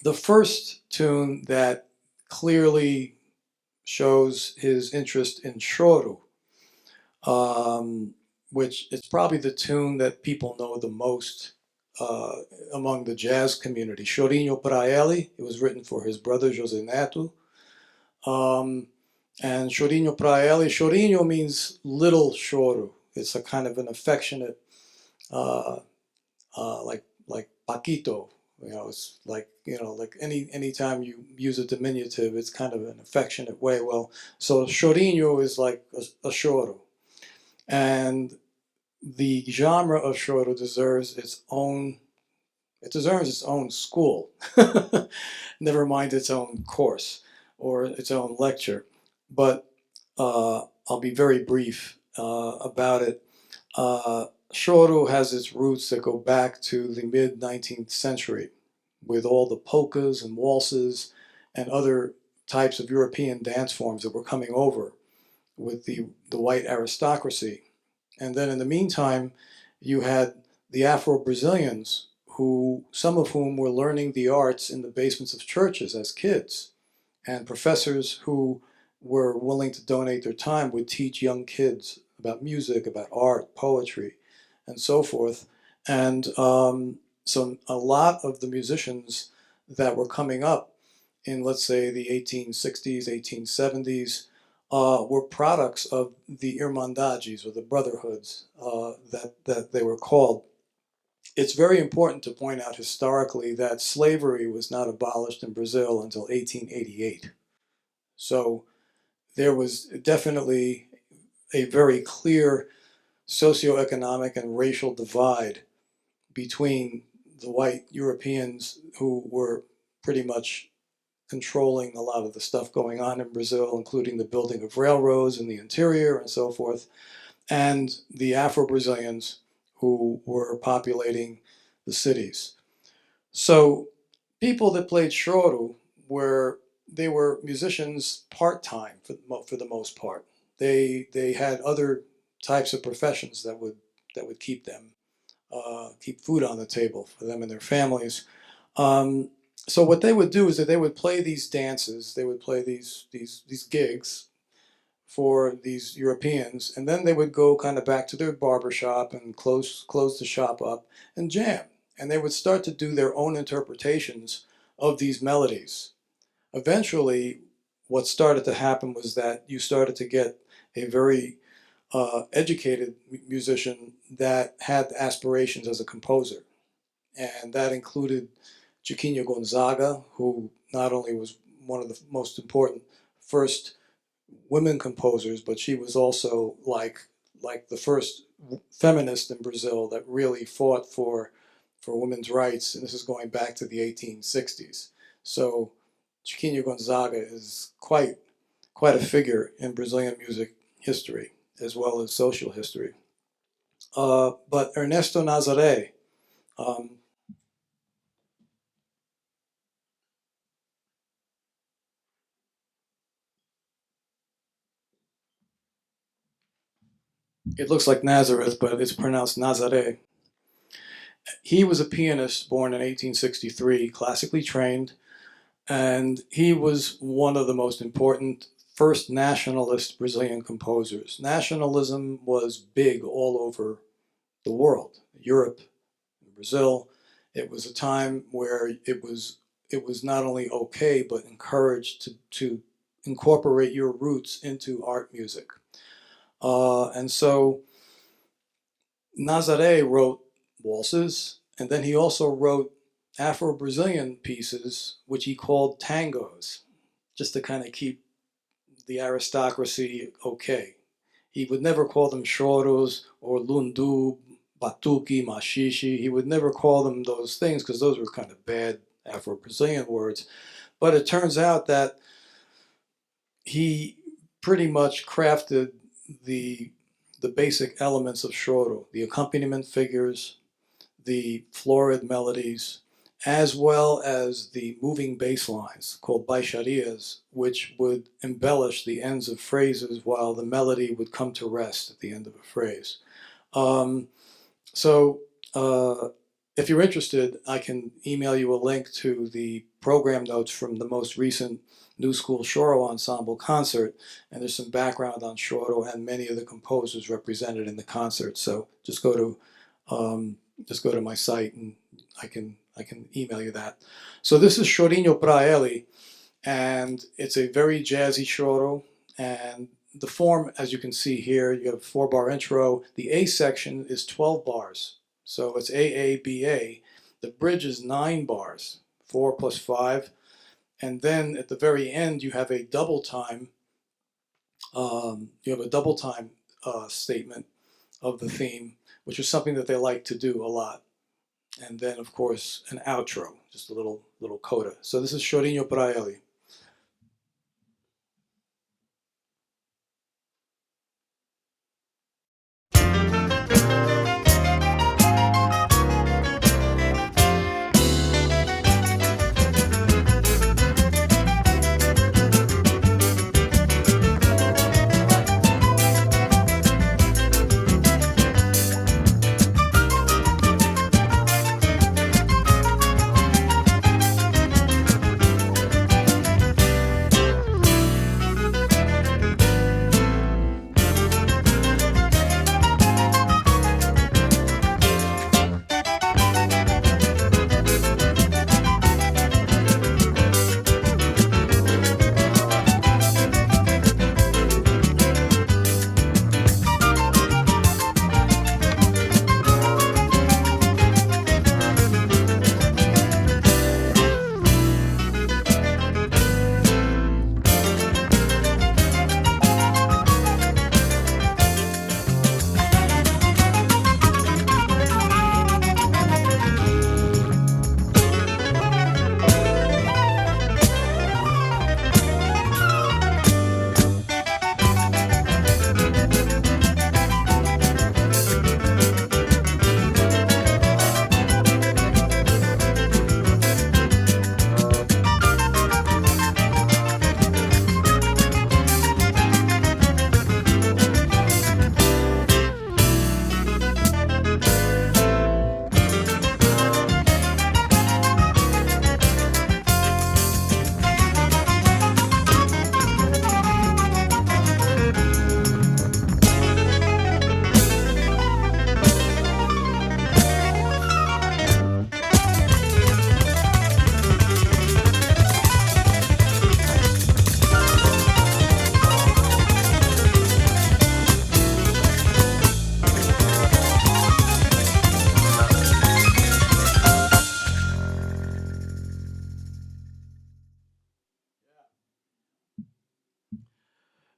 The first tune that clearly shows his interest in Choro, um, which is probably the tune that people know the most uh, among the jazz community. Chorinho Pra Ele. It was written for his brother José Neto. Um, and Chorinho Pra Ele. Chorinho means little choro. It's a kind of an affectionate, uh, like Paquito. It's like like anytime you use a diminutive, it's kind of an affectionate way. Well, so Chorinho is like a choro, and the genre of choro deserves its own. It deserves its own school. Never mind its own course or its own lecture. But I'll be very brief about it. Choro has its roots that go back to the mid 19th century with all the polkas and waltzes and other types of European dance forms that were coming over with the white aristocracy. And then in the meantime, you had the Afro Brazilians, who some of whom were learning the arts in the basements of churches as kids, and professors who were willing to donate their time would teach young kids about music, about art, poetry, and so forth. And so a lot of the musicians that were coming up in, let's say, the 1860s, 1870s, were products of the Irmandades, or the brotherhoods that they were called. It's very important to point out historically that slavery was not abolished in Brazil until 1888. So there was definitely a very clear socioeconomic and racial divide between the white Europeans, who were pretty much controlling a lot of the stuff going on in Brazil, including the building of railroads in the interior and so forth, and the Afro Brazilians who were populating the cities. So people that played choro were musicians part time for the most part. They had other types of professions that would keep them keep food on the table for them and their families. Um, so what they would do is that they would play these dances, they would play these gigs for these Europeans, and then they would go kind of back to their barber shop and close the shop up and jam, and they would start to do their own interpretations of these melodies. Eventually, what started to happen was that you started to get a very educated musician that had aspirations as a composer, and that included Chiquinha Gonzaga, who not only was one of the most important first women composers, but she was also like the first feminist in Brazil that really fought for women's rights, and this is going back to the 1860s. So Chiquinha Gonzaga is quite a figure in Brazilian music history as well as social history. But Ernesto Nazaré, um, it looks like Nazareth, but it's pronounced Nazaré. He was a pianist born in 1863, classically trained, and he was one of the most important first nationalist Brazilian composers. Nationalism was big all over the world, Europe, Brazil. It was a time where it was not only okay but encouraged to incorporate your roots into art music. And so Nazaré wrote waltzes, and then he also wrote Afro-Brazilian pieces, which he called tangos, just to kind of keep the aristocracy okay. He would never call them choros or lundu, batuque, machixe. He would never call them those things because those were kind of bad Afro-Brazilian words. But it turns out that he pretty much crafted the the basic elements of choro, the accompaniment figures, the florid melodies, as well as the moving bass lines called baixarias, which would embellish the ends of phrases while the melody would come to rest at the end of a phrase. Um, so, if you're interested, I can email you a link to the program notes from the most recent New School Choro Ensemble concert, and there's some background on Choro and many of the composers represented in the concert. So just go to my site and I can email you that. So this is Chorinho Pra Ele, and it's a very jazzy choro, and the form, as you can see here, you have a 4-bar intro. The A section is 12 bars, so it's A-A-B-A. The bridge is 9 bars, 4 plus 5, and then at the very end you have a double time. Statement of the theme, which is something that they like to do a lot. And then, of course, an outro, just a little coda. So this is Chorinho Pra Ele.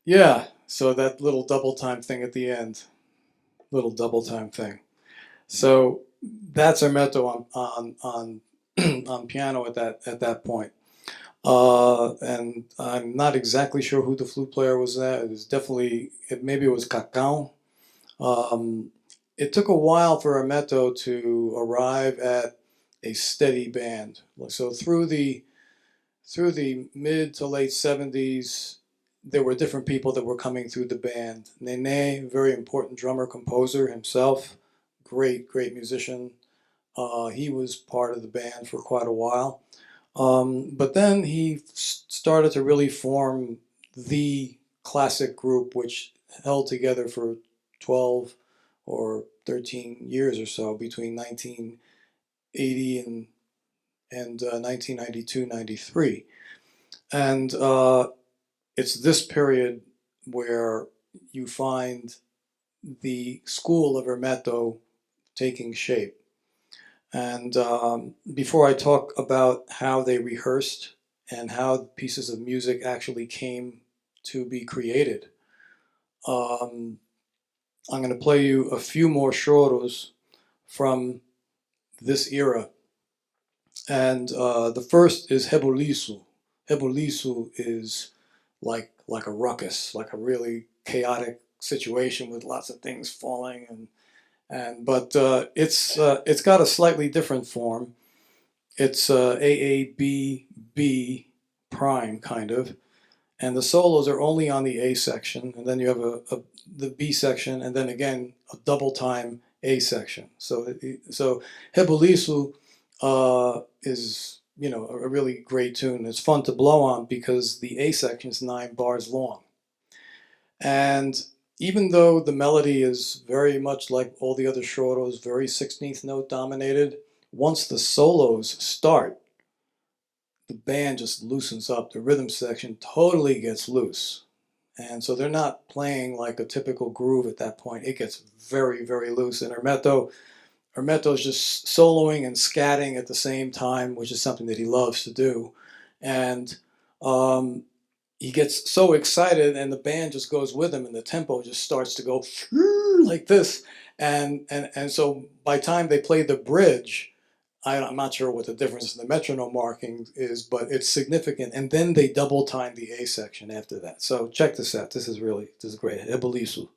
Yeah, so that little double time thing at the end, little double time thing. So that's Hermeto on on piano at that point. And I'm not exactly sure who the flute player was. That it was definitely maybe it was Cacao. Um, it took a while for Hermeto to arrive at a steady band. So through the mid to late 70s, there were different people that were coming through the band. Nene, very important drummer composer himself, great musician. He was part of the band for quite a while. But then he started to really form the classic group, which held together for 12 or 13 years or so between 1980 and 1992, 93. And it's this period where you find the school of Hermeto taking shape. And before I talk about how they rehearsed and how pieces of music actually came to be created, I'm going to play you a few more choros from this era. And the first is Rebuliço. Rebuliço is like a ruckus, like a really chaotic situation with lots of things falling, but it's got a slightly different form. It's AABB prime kind of, and the solos are only on the A section, and then you have the B section, and then again a double time A section. So Rebuliço is a really great tune. It's fun to blow on because the A section is 9 bars long. And even though the melody is very much like all the other Choros, very 16th note dominated, once the solos start, the band just loosens up. The rhythm section totally gets loose. And so they're not playing like a typical groove at that point. It gets very, very loose. And Hermeto's just soloing and scatting at the same time, which is something that he loves to do. And he gets so excited, and the band just goes with him, and the tempo just starts to go like this. And so by the time they play the bridge, I'm not sure what the difference in the metronome marking is, but it's significant. And then they double time the A section after that. So check this out. This is great. Rebuliço.